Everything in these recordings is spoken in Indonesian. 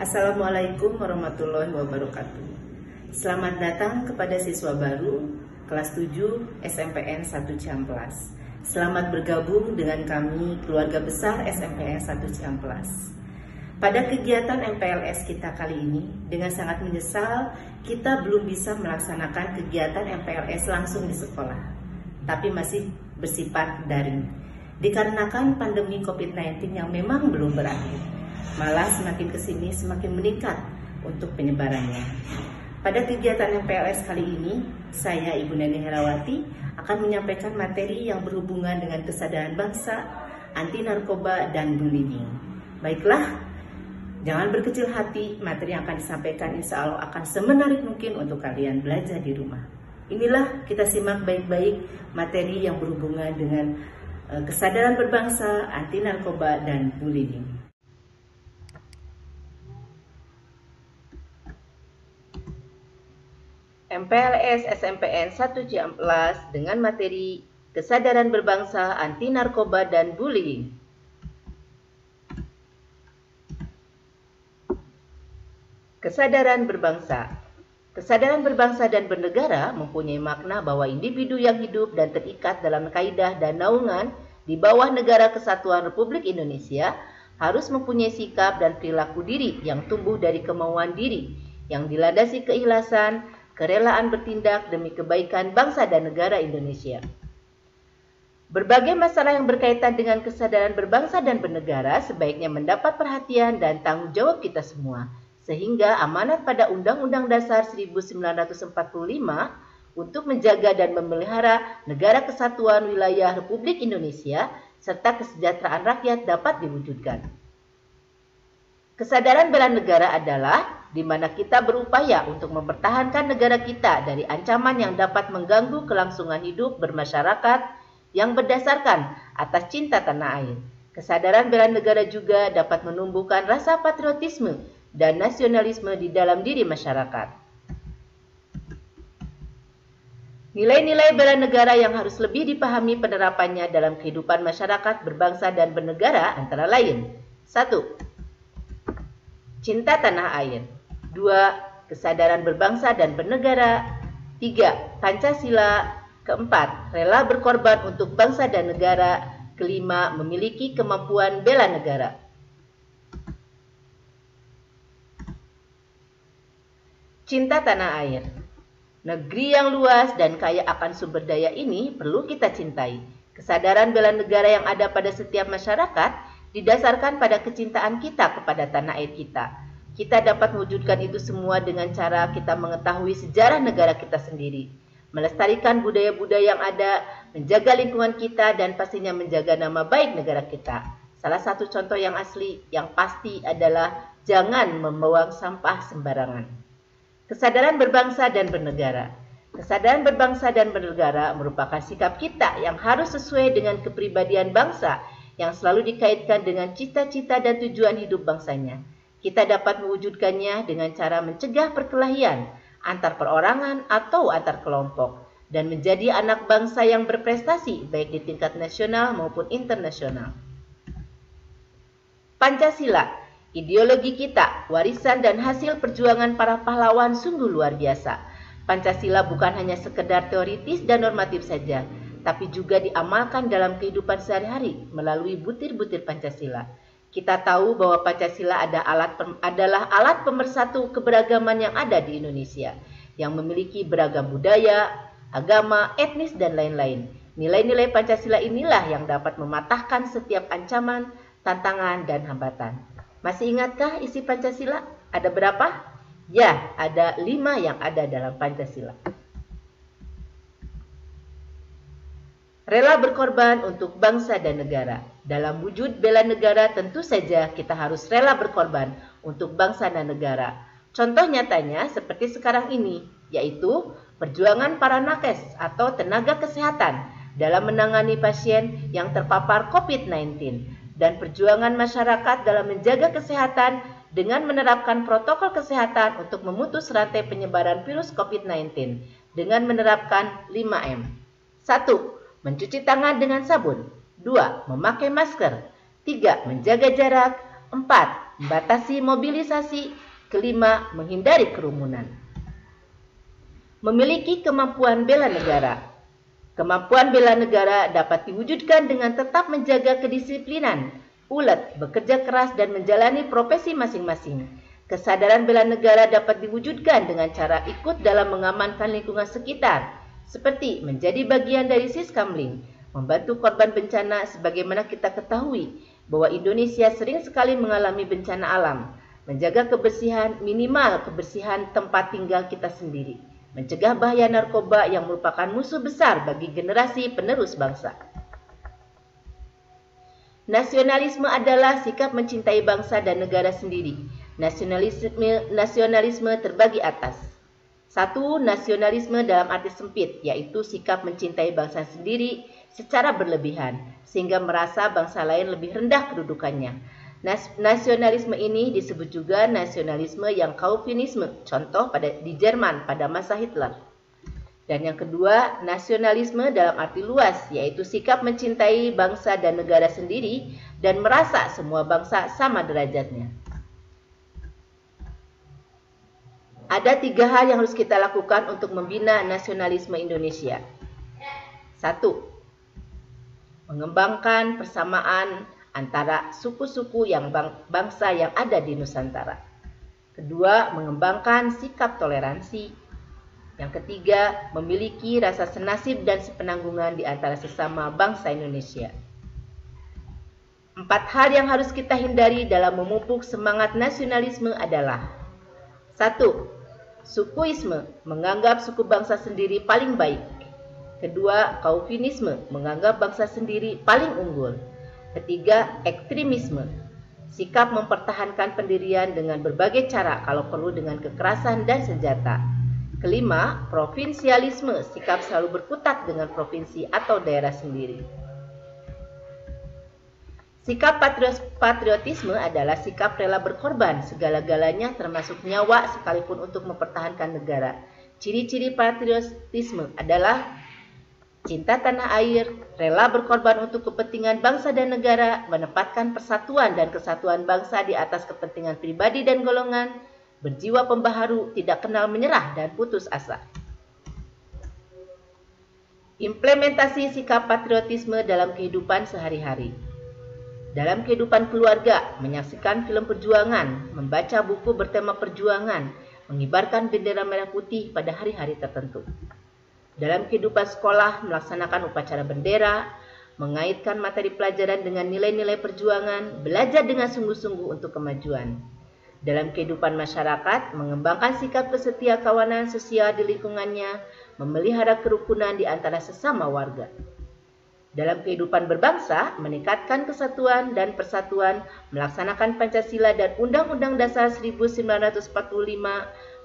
Assalamualaikum warahmatullahi wabarakatuh. Selamat datang kepada siswa baru kelas 7 SMPN 1 Ciamplas. Selamat bergabung dengan kami keluarga besar SMPN 1 Ciamplas. Pada kegiatan MPLS kita kali ini, dengan sangat menyesal kita belum bisa melaksanakan kegiatan MPLS langsung di sekolah, tapi masih bersifat daring. Dikarenakan pandemi COVID-19 yang memang belum berakhir, malah semakin kesini semakin meningkat untuk penyebarannya. Pada kegiatan MPLS kali ini, saya Ibu Neni Herawati akan menyampaikan materi yang berhubungan dengan kesadaran bangsa, anti narkoba, dan bullying. Baiklah, jangan berkecil hati, materi yang akan disampaikan insya Allah akan semenarik mungkin untuk kalian belajar di rumah. Inilah kita simak baik-baik materi yang berhubungan dengan kesadaran berbangsa, anti narkoba, dan bullying. MPLS SMPN 1 Ciamplas dengan materi kesadaran berbangsa, anti narkoba, dan bullying. Kesadaran berbangsa. Kesadaran berbangsa dan bernegara mempunyai makna bahwa individu yang hidup dan terikat dalam kaidah dan naungan di bawah Negara Kesatuan Republik Indonesia harus mempunyai sikap dan perilaku diri yang tumbuh dari kemauan diri, yang dilandasi keikhlasan, kerelaan bertindak demi kebaikan bangsa dan negara Indonesia. Berbagai masalah yang berkaitan dengan kesadaran berbangsa dan bernegara sebaiknya mendapat perhatian dan tanggung jawab kita semua, sehingga amanat pada Undang-Undang Dasar 1945 untuk menjaga dan memelihara Negara Kesatuan Wilayah Republik Indonesia serta kesejahteraan rakyat dapat diwujudkan. Kesadaran bela negara adalah di mana kita berupaya untuk mempertahankan negara kita dari ancaman yang dapat mengganggu kelangsungan hidup bermasyarakat yang berdasarkan atas cinta tanah air. Kesadaran bela negara juga dapat menumbuhkan rasa patriotisme dan nasionalisme di dalam diri masyarakat. Nilai-nilai bela negara yang harus lebih dipahami penerapannya dalam kehidupan masyarakat berbangsa dan bernegara antara lain: 1. Cinta tanah air. 2. Kesadaran berbangsa dan bernegara. 3. Pancasila. 4. Rela berkorban untuk bangsa dan negara. 5. Memiliki kemampuan bela negara. Cinta tanah air. Negeri yang luas dan kaya akan sumber daya ini perlu kita cintai. Kesadaran bela negara yang ada pada setiap masyarakat didasarkan pada kecintaan kita kepada tanah air kita. Kita dapat mewujudkan itu semua dengan cara kita mengetahui sejarah negara kita sendiri, melestarikan budaya-budaya yang ada, menjaga lingkungan kita, dan pastinya menjaga nama baik negara kita. Salah satu contoh yang asli, yang pasti adalah jangan membuang sampah sembarangan. Kesadaran berbangsa dan bernegara. Kesadaran berbangsa dan bernegara merupakan sikap kita yang harus sesuai dengan kepribadian bangsa yang selalu dikaitkan dengan cita-cita dan tujuan hidup bangsanya. Kita dapat mewujudkannya dengan cara mencegah perkelahian antar perorangan atau antar kelompok dan menjadi anak bangsa yang berprestasi baik di tingkat nasional maupun internasional. Pancasila, ideologi kita, warisan dan hasil perjuangan para pahlawan sungguh luar biasa. Pancasila bukan hanya sekedar teoritis dan normatif saja, tapi juga diamalkan dalam kehidupan sehari-hari melalui butir-butir Pancasila. Kita tahu bahwa Pancasila adalah alat pemersatu keberagaman yang ada di Indonesia, yang memiliki beragam budaya, agama, etnis, dan lain-lain. Nilai-nilai Pancasila inilah yang dapat mematahkan setiap ancaman, tantangan, dan hambatan. Masih ingatkah isi Pancasila? Ada berapa? Ya, ada 5 yang ada dalam Pancasila. Rela berkorban untuk bangsa dan negara. Dalam wujud bela negara tentu saja kita harus rela berkorban untuk bangsa dan negara. Contoh nyatanya seperti sekarang ini, yaitu perjuangan para nakes atau tenaga kesehatan dalam menangani pasien yang terpapar COVID-19 dan perjuangan masyarakat dalam menjaga kesehatan dengan menerapkan protokol kesehatan untuk memutus rantai penyebaran virus COVID-19 dengan menerapkan 5M. 1. Mencuci tangan dengan sabun. 2. Memakai masker. 3. Menjaga jarak. 4. membatasi mobilisasi, kelima, menghindari kerumunan. Memiliki kemampuan bela negara. Kemampuan bela negara dapat diwujudkan dengan tetap menjaga kedisiplinan, ulet, bekerja keras dan menjalani profesi masing-masing. Kesadaran bela negara dapat diwujudkan dengan cara ikut dalam mengamankan lingkungan sekitar, seperti menjadi bagian dari Siskamling, membantu korban bencana sebagaimana kita ketahui bahwa Indonesia sering sekali mengalami bencana alam, menjaga kebersihan, minimal kebersihan tempat tinggal kita sendiri, mencegah bahaya narkoba yang merupakan musuh besar bagi generasi penerus bangsa. Nasionalisme adalah sikap mencintai bangsa dan negara sendiri. Nasionalisme terbagi atas. 1. Nasionalisme dalam arti sempit, yaitu sikap mencintai bangsa sendiri secara berlebihan, sehingga merasa bangsa lain lebih rendah kedudukannya. Nasionalisme ini disebut juga nasionalisme yang Calvinisme, contoh di Jerman pada masa Hitler. Dan yang kedua, nasionalisme dalam arti luas, yaitu sikap mencintai bangsa dan negara sendiri dan merasa semua bangsa sama derajatnya. Ada 3 hal yang harus kita lakukan untuk membina nasionalisme Indonesia. 1. Mengembangkan persamaan antara suku-suku yang bangsa yang ada di Nusantara. Kedua, mengembangkan sikap toleransi. Yang ketiga, memiliki rasa senasib dan sepenanggungan di antara sesama bangsa Indonesia. 4 hal yang harus kita hindari dalam memupuk semangat nasionalisme adalah: 1. Sukuisme, menganggap suku bangsa sendiri paling baik. Kedua, Calvinisme, menganggap bangsa sendiri paling unggul. Ketiga, ekstremisme, sikap mempertahankan pendirian dengan berbagai cara, kalau perlu dengan kekerasan dan senjata. Kelima, provinsialisme, sikap selalu berkutat dengan provinsi atau daerah sendiri. Sikap patriotisme adalah sikap rela berkorban segala-galanya termasuk nyawa sekalipun untuk mempertahankan negara. Ciri-ciri patriotisme adalah cinta tanah air, rela berkorban untuk kepentingan bangsa dan negara, menempatkan persatuan dan kesatuan bangsa di atas kepentingan pribadi dan golongan, berjiwa pembaharu, tidak kenal menyerah dan putus asa. Implementasi sikap patriotisme dalam kehidupan sehari-hari. Dalam kehidupan keluarga, menyaksikan film perjuangan, membaca buku bertema perjuangan, mengibarkan bendera merah putih pada hari-hari tertentu. Dalam kehidupan sekolah, melaksanakan upacara bendera, mengaitkan materi pelajaran dengan nilai-nilai perjuangan, belajar dengan sungguh-sungguh untuk kemajuan. Dalam kehidupan masyarakat, mengembangkan sikap kesetiakawanan sosial di lingkungannya, memelihara kerukunan di antara sesama warga. Dalam kehidupan berbangsa, meningkatkan kesatuan dan persatuan, melaksanakan Pancasila dan Undang-Undang Dasar 1945,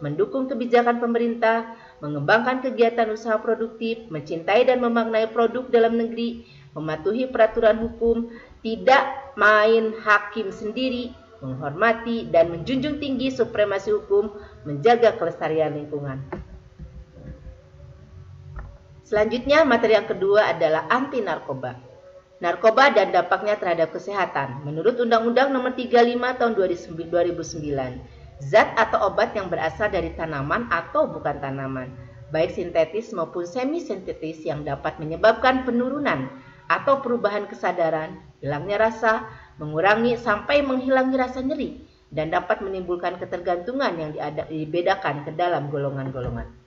mendukung kebijakan pemerintah, mengembangkan kegiatan usaha produktif, mencintai dan memaknai produk dalam negeri, mematuhi peraturan hukum, tidak main hakim sendiri, menghormati dan menjunjung tinggi supremasi hukum, menjaga kelestarian lingkungan. Selanjutnya, materi yang kedua adalah anti narkoba. Narkoba dan dampaknya terhadap kesehatan. Menurut Undang-Undang Nomor 35 Tahun 2009, zat atau obat yang berasal dari tanaman atau bukan tanaman, baik sintetis maupun semi-sintetis, yang dapat menyebabkan penurunan atau perubahan kesadaran, hilangnya rasa, mengurangi sampai menghilangi rasa nyeri, dan dapat menimbulkan ketergantungan yang dibedakan ke dalam golongan-golongan.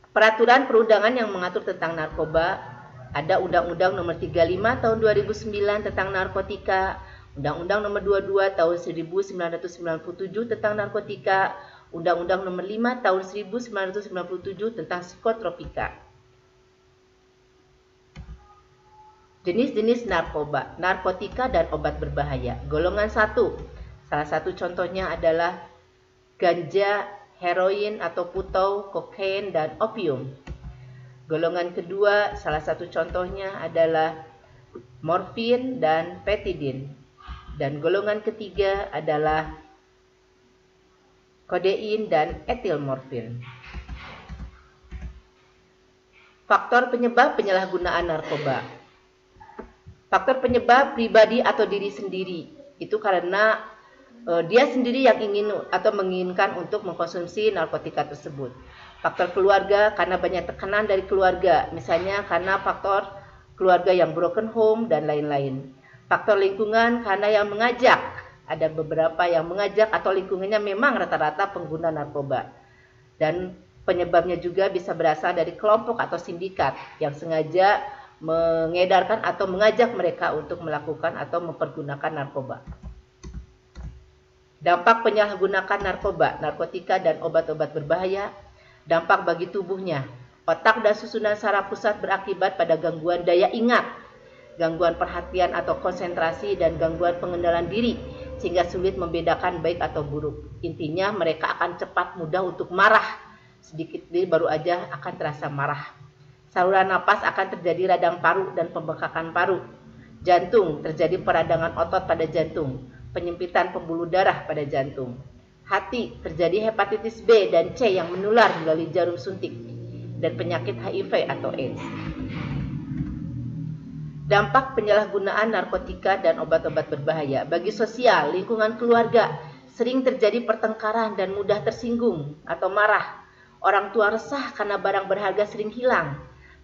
Peraturan perundangan yang mengatur tentang narkoba, ada Undang-Undang Nomor 35 Tahun 2009 tentang narkotika, Undang-Undang Nomor 22 Tahun 1997 tentang narkotika, Undang-Undang Nomor 5 Tahun 1997 tentang psikotropika. Jenis-jenis narkoba, narkotika dan obat berbahaya. Golongan 1, salah satu contohnya adalah ganja, heroin atau putau, kokain, dan opium. Golongan kedua, salah satu contohnya adalah morfin dan petidin. Dan golongan ketiga adalah kodein dan etilmorfin. Faktor penyebab penyalahgunaan narkoba. Faktor penyebab pribadi atau diri sendiri. Itu karena dia sendiri yang ingin atau menginginkan untuk mengkonsumsi narkotika tersebut. Faktor keluarga karena banyak tekanan dari keluarga, misalnya karena faktor keluarga yang broken home dan lain-lain. Faktor lingkungan karena yang mengajak, ada beberapa yang mengajak atau lingkungannya memang rata-rata pengguna narkoba. Dan penyebabnya juga bisa berasal dari kelompok atau sindikat yang sengaja mengedarkan atau mengajak mereka untuk melakukan atau mempergunakan narkoba. Dampak penyalahgunaan narkoba, narkotika, dan obat-obat berbahaya. Dampak bagi tubuhnya. Otak dan susunan saraf pusat berakibat pada gangguan daya ingat, gangguan perhatian atau konsentrasi, dan gangguan pengendalian diri, sehingga sulit membedakan baik atau buruk. Intinya mereka akan cepat mudah untuk marah. Sedikit baru aja akan terasa marah. Saluran napas akan terjadi radang paru dan pembengkakan paru. Jantung, terjadi peradangan otot pada jantung. Penyempitan pembuluh darah pada jantung. Hati, terjadi hepatitis B dan C yang menular melalui jarum suntik. Dan penyakit HIV atau AIDS. Dampak penyalahgunaan narkotika dan obat-obat berbahaya bagi sosial, lingkungan keluarga, sering terjadi pertengkaran dan mudah tersinggung atau marah. Orang tua resah karena barang berharga sering hilang.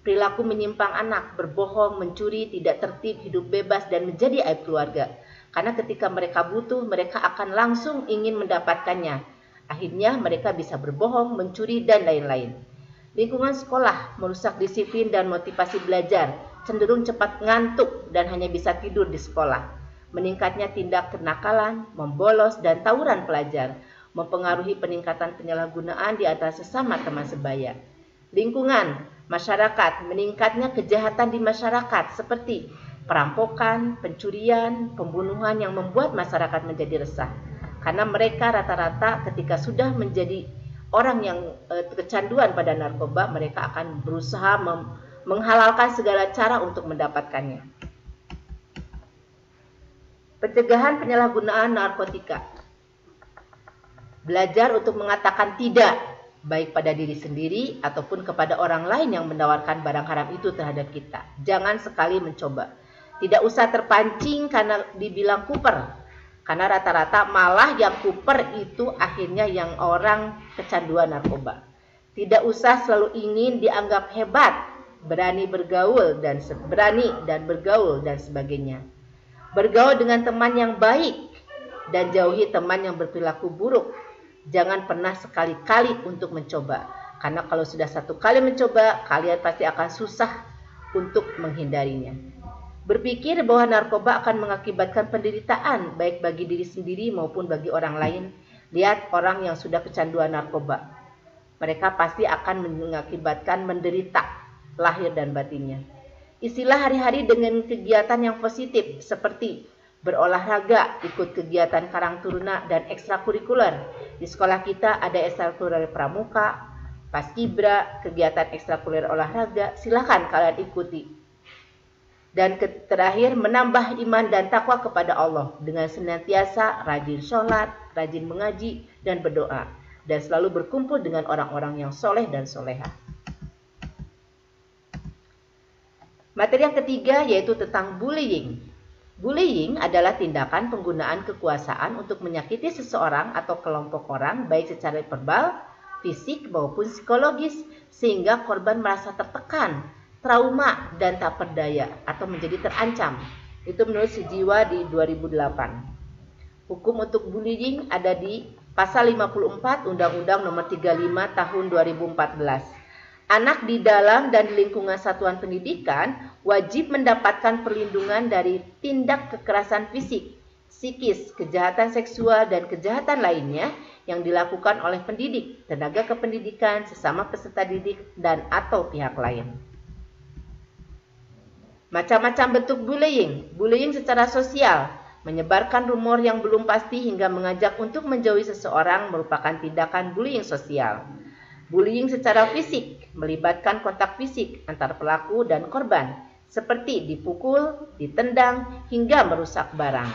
Perilaku menyimpang anak, berbohong, mencuri, tidak tertib, hidup bebas, dan menjadi aib keluarga. Karena ketika mereka butuh, mereka akan langsung ingin mendapatkannya. Akhirnya mereka bisa berbohong, mencuri, dan lain-lain. Lingkungan sekolah merusak disiplin dan motivasi belajar, cenderung cepat ngantuk dan hanya bisa tidur di sekolah. Meningkatnya tindak kenakalan, membolos, dan tawuran pelajar, mempengaruhi peningkatan penyalahgunaan di antara sesama teman sebaya. Lingkungan, masyarakat, meningkatnya kejahatan di masyarakat seperti perampokan, pencurian, pembunuhan yang membuat masyarakat menjadi resah. Karena mereka rata-rata ketika sudah menjadi orang yang kecanduan pada narkoba, mereka akan berusaha menghalalkan segala cara untuk mendapatkannya. Pencegahan penyalahgunaan narkotika. Belajar untuk mengatakan tidak, baik pada diri sendiri ataupun kepada orang lain yang menawarkan barang haram itu terhadap kita. Jangan sekali mencoba. Tidak usah terpancing karena dibilang kuper. Karena rata-rata malah yang kuper itu akhirnya yang orang kecanduan narkoba. Tidak usah selalu ingin dianggap hebat, berani bergaul dan bergaul dan sebagainya. Bergaul dengan teman yang baik dan jauhi teman yang berperilaku buruk. Jangan pernah sekali-kali untuk mencoba. Karena kalau sudah satu kali mencoba, kalian pasti akan susah untuk menghindarinya. Berpikir bahwa narkoba akan mengakibatkan penderitaan baik bagi diri sendiri maupun bagi orang lain. Lihat orang yang sudah kecanduan narkoba. Mereka pasti akan mengakibatkan menderita lahir dan batinnya. Isilah hari-hari dengan kegiatan yang positif seperti berolahraga, ikut kegiatan karang taruna dan ekstrakurikuler. Di sekolah kita ada ekstrakurikuler pramuka, paskibra, kegiatan ekstrakurikuler olahraga. Silakan kalian ikuti. Dan terakhir, menambah iman dan takwa kepada Allah dengan senantiasa rajin sholat, rajin mengaji, dan berdoa. Dan selalu berkumpul dengan orang-orang yang soleh dan soleha. Materi yang ketiga yaitu tentang bullying. Bullying adalah tindakan penggunaan kekuasaan untuk menyakiti seseorang atau kelompok orang baik secara verbal, fisik, maupun psikologis sehingga korban merasa tertekan, trauma, dan tak berdaya atau menjadi terancam. Itu menurut Sejiwa di 2008. Hukum untuk bullying ada di Pasal 54 Undang-Undang Nomor 35 Tahun 2014. Anak di dalam dan di lingkungan satuan pendidikan wajib mendapatkan perlindungan dari tindak kekerasan fisik, psikis, kejahatan seksual, dan kejahatan lainnya yang dilakukan oleh pendidik, tenaga kependidikan, sesama peserta didik, dan atau pihak lain. Macam-macam bentuk bullying. Bullying secara sosial, menyebarkan rumor yang belum pasti hingga mengajak untuk menjauhi seseorang merupakan tindakan bullying sosial. Bullying secara fisik, melibatkan kontak fisik antar pelaku dan korban, seperti dipukul, ditendang, hingga merusak barang.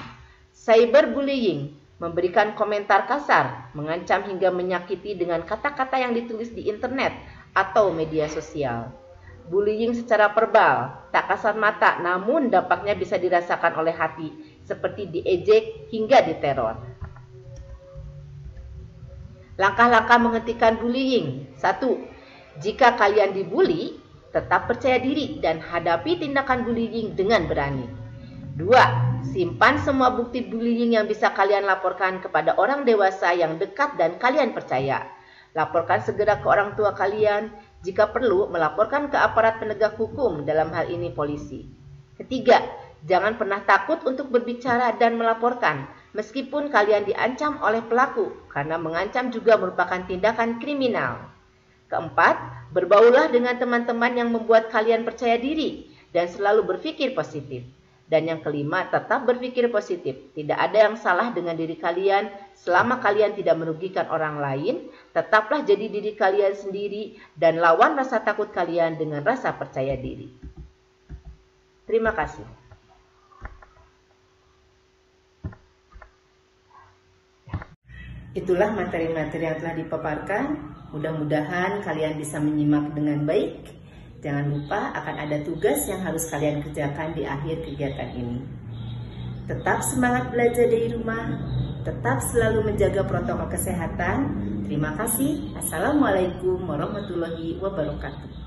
Cyberbullying, memberikan komentar kasar, mengancam hingga menyakiti dengan kata-kata yang ditulis di internet atau media sosial. Bullying secara verbal, tak kasat mata namun dampaknya bisa dirasakan oleh hati seperti diejek hingga diteror. Langkah-langkah menghentikan bullying. 1. Jika kalian dibully, tetap percaya diri dan hadapi tindakan bullying dengan berani. 2. Simpan semua bukti bullying yang bisa kalian laporkan kepada orang dewasa yang dekat dan kalian percaya. Laporkan segera ke orang tua kalian, jika perlu melaporkan ke aparat penegak hukum, dalam hal ini polisi. 3. Jangan pernah takut untuk berbicara dan melaporkan, meskipun kalian diancam oleh pelaku, karena mengancam juga merupakan tindakan kriminal. 4. Berbaulah dengan teman-teman yang membuat kalian percaya diri dan selalu berpikir positif. Dan yang kelima, tetap berpikir positif. Tidak ada yang salah dengan diri kalian selama kalian tidak merugikan orang lain. Tetaplah jadi diri kalian sendiri dan lawan rasa takut kalian dengan rasa percaya diri. Terima kasih. Itulah materi-materi yang telah dipaparkan. Mudah-mudahan kalian bisa menyimak dengan baik. Jangan lupa akan ada tugas yang harus kalian kerjakan di akhir kegiatan ini. Tetap semangat belajar dari rumah, tetap selalu menjaga protokol kesehatan. Terima kasih. Assalamualaikum warahmatullahi wabarakatuh.